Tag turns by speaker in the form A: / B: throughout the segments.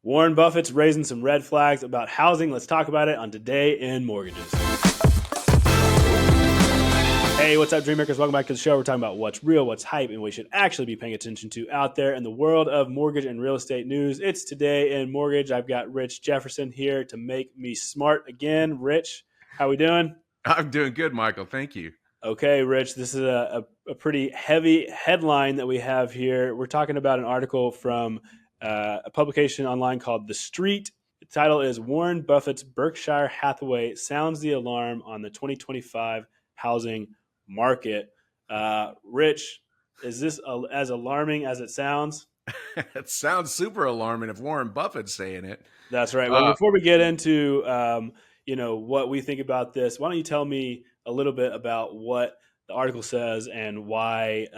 A: Warren Buffett's raising some red flags about housing. Let's talk about it on Today in Mortgages. Hey, what's up, Dreammakers? Welcome back to the show. We're talking about what's real, what's hype, and we should actually be paying attention to out there in the world of mortgage and real estate news. It's Today in Mortgage. I've got Rich Jefferson here to make me smart again. Rich, how we doing?
B: I'm doing good, Michael. Thank you.
A: Okay, Rich, this is a pretty heavy headline that we have here. We're talking about an article from a publication online called The Street. The title is Warren Buffett's Berkshire Hathaway Sounds the Alarm on the 2025 Housing Market. Rich, is this as alarming as it sounds?
B: It sounds super alarming if Warren Buffett's saying it.
A: That's right. Well, before we get into what we think about this, why don't you tell me a little bit about what the article says and why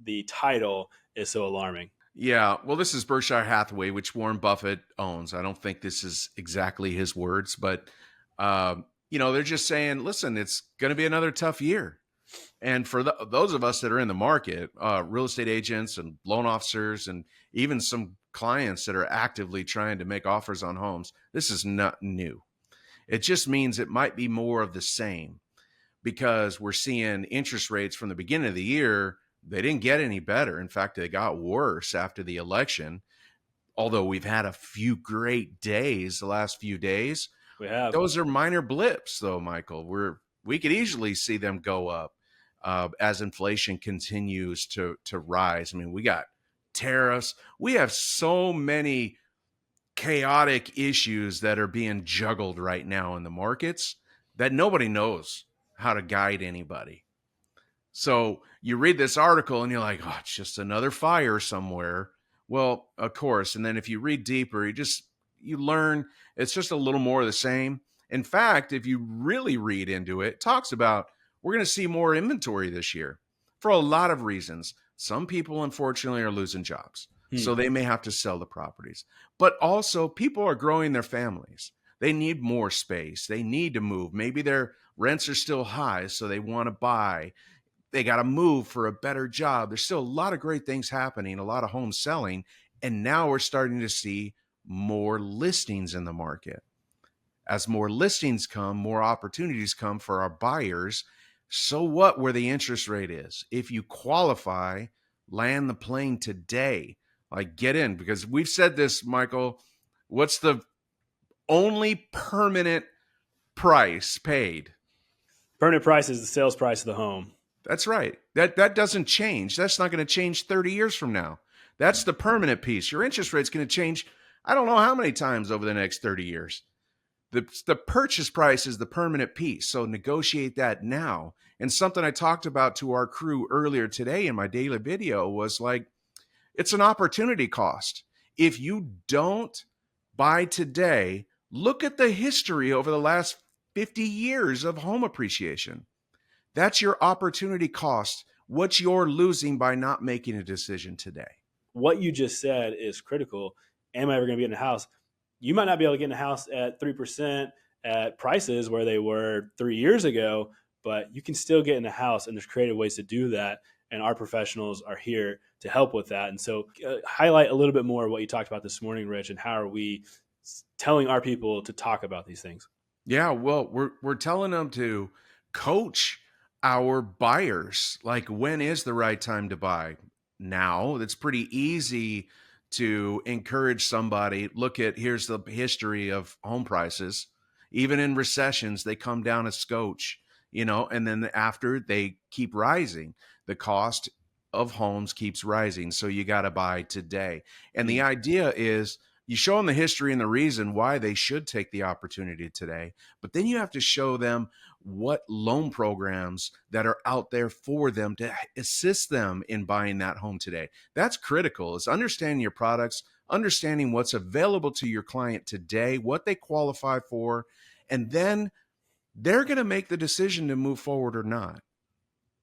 A: the title is so alarming?
B: Yeah, well, this is Berkshire Hathaway, which Warren Buffett owns. I don't think this is exactly his words, but they're just saying, listen, it's going to be another tough year. And for those of us that are in the market, real estate agents and loan officers, and even some clients that are actively trying to make offers on homes, this is not new. It just means it might be more of the same, because we're seeing interest rates from the beginning of the year. They didn't get any better. In fact, they got worse after the election. Although we've had a few great days the last few days.
A: We have.
B: Those are minor blips, though, Michael. We could easily see them go up as inflation continues to rise. I mean, we got tariffs. We have so many chaotic issues that are being juggled right now in the markets that nobody knows how to guide anybody. So you read this article and you're like, oh, it's just another fire somewhere. Well, of course. And then if you read deeper, you learn it's just a little more of the same. In fact, if you really read into it, it talks about we're going to see more inventory this year for a lot of reasons. Some people, unfortunately, are losing jobs, so they may have to sell the properties. But also, people are growing their families. They need more space. They need to move. Maybe their rents are still high, so they want to buy. They got to move for a better job. There's still a lot of great things happening, a lot of homes selling, and now we're starting to see more listings in the market. As more listings come, more opportunities come for our buyers. So what where the interest rate is? If you qualify, land the plane today. Like, get in, because we've said this, Michael. What's the only permanent price paid?
A: Permanent price is the sales price of the home.
B: That's right. That doesn't change. That's not going to change 30 years from now. That's the permanent piece. Your interest rate's going to change, I don't know how many times over the next 30 years. The purchase price is the permanent piece. So negotiate that now. And something I talked about to our crew earlier today in my daily video was like, it's an opportunity cost. If you don't buy today, look at the history over the last 50 years of home appreciation. That's your opportunity cost. What you're losing by not making a decision today.
A: What you just said is critical. Am I ever going to be in a house? You might not be able to get in a house at 3% at prices where they were 3 years ago, but you can still get in a house, and there's creative ways to do that. And our professionals are here to help with that. And so highlight a little bit more what you talked about this morning, Rich, and how are we telling our people to talk about these things?
B: Yeah, well, we're telling them to coach our buyers. Like, when is the right time to buy? Now. That's pretty easy to encourage somebody. Look at, here's the history of home prices. Even in recessions, they come down a scotch, and then after they keep rising. The cost of homes keeps rising. So you got to buy today. And the idea is you show them the history and the reason why they should take the opportunity today. But then you have to show them what loan programs that are out there for them to assist them in buying that home today. That's critical, is understanding your products, understanding what's available to your client today, what they qualify for, and then they're going to make the decision to move forward or not.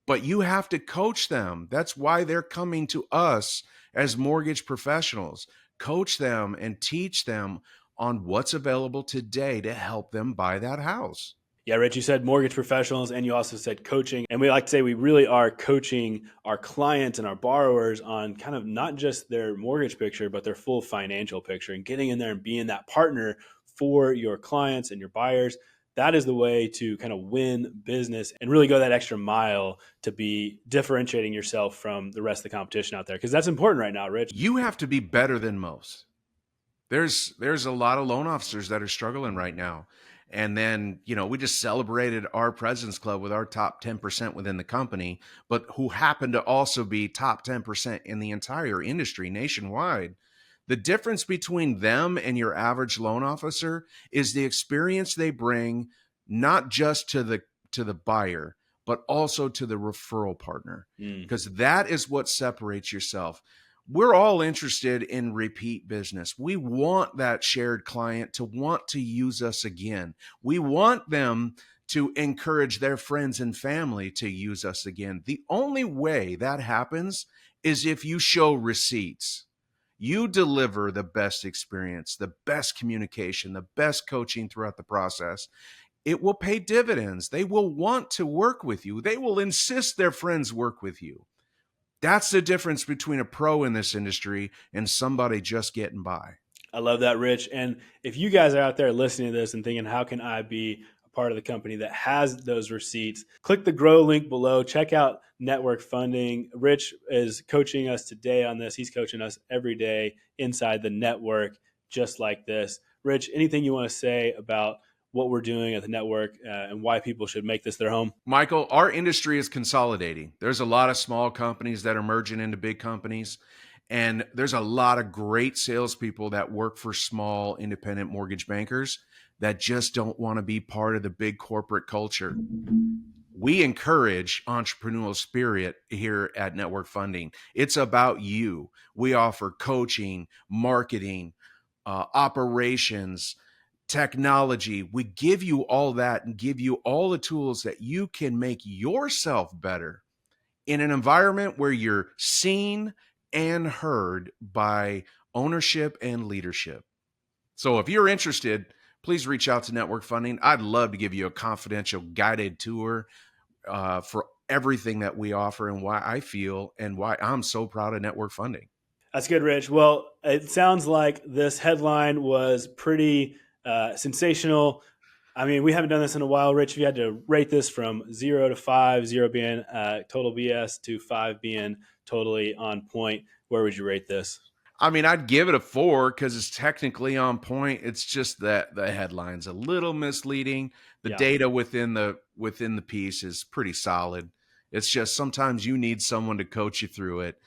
B: But you have to coach them. That's why they're coming to us as mortgage professionals. Coach them and teach them on what's available today to help them buy that house.
A: Yeah, Rich, you said mortgage professionals and you also said coaching. And we like to say we really are coaching our clients and our borrowers on kind of not just their mortgage picture, but their full financial picture and getting in there and being that partner for your clients and your buyers. That is the way to kind of win business and really go that extra mile to be differentiating yourself from the rest of the competition out there. Because that's important right now, Rich.
B: You have to be better than most. There's a lot of loan officers that are struggling right now. And then, we just celebrated our President's Club with our top 10% within the company, but who happen to also be top 10% in the entire industry nationwide. The difference between them and your average loan officer is the experience they bring, not just to the buyer, but also to the referral partner, because that is what separates yourself. We're all interested in repeat business. We want that shared client to want to use us again. We want them to encourage their friends and family to use us again. The only way that happens is if you show receipts. You deliver the best experience, the best communication, the best coaching throughout the process. It will pay dividends. They will want to work with you. They will insist their friends work with you. That's the difference between a pro in this industry and somebody just getting by.
A: I love that, Rich. And if you guys are out there listening to this and thinking, how can I be a part of the company that has those receipts? Click the grow link below. Check out Network Funding. Rich is coaching us today on this. He's coaching us every day inside the network, just like this. Rich, anything you want to say about what we're doing at the network and why people should make this their home?
B: Michael, our industry is consolidating. There's a lot of small companies that are merging into big companies. And there's a lot of great salespeople that work for small independent mortgage bankers that just don't want to be part of the big corporate culture. We encourage entrepreneurial spirit here at Network Funding. It's about you. We offer coaching, marketing, operations, technology. We give you all that and give you all the tools that you can make yourself better in an environment where you're seen and heard by ownership and leadership. So if you're interested, please reach out to Network Funding. I'd love to give you a confidential guided tour for everything that we offer and why I feel and why I'm so proud of Network Funding.
A: That's good, Rich. Well, it sounds like this headline was pretty sensational. I mean, we haven't done this in a while, Rich. If you had to rate this from 0 to 5, 0 being total BS to 5 being totally on point, where would you rate this?
B: I mean, I'd give it a 4 because it's technically on point. It's just that the headline's a little misleading. The data within the piece is pretty solid. It's just sometimes you need someone to coach you through it,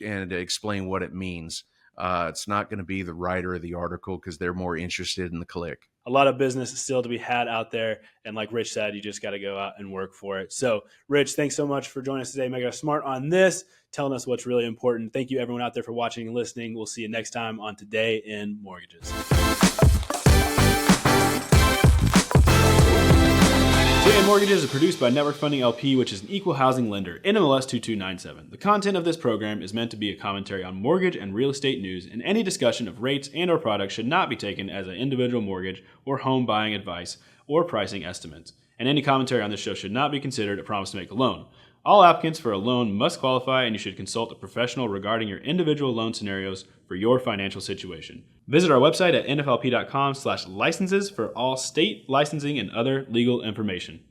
B: and to explain what it means. It's not going to be the writer of the article because they're more interested in the click.
A: A lot of business is still to be had out there. And like Rich said, you just got to go out and work for it. So, Rich, thanks so much for joining us today. Making us smart on this, telling us what's really important. Thank you, everyone out there, for watching and listening. We'll see you next time on Today in Mortgages. Today in Mortgages is produced by Network Funding LP, which is an equal housing lender, NMLS 2297. The content of this program is meant to be a commentary on mortgage and real estate news, and any discussion of rates and or products should not be taken as an individual mortgage or home buying advice or pricing estimates. And any commentary on this show should not be considered a promise to make a loan. All applicants for a loan must qualify, and you should consult a professional regarding your individual loan scenarios for your financial situation. Visit our website at nflp.com/licenses for all state licensing and other legal information.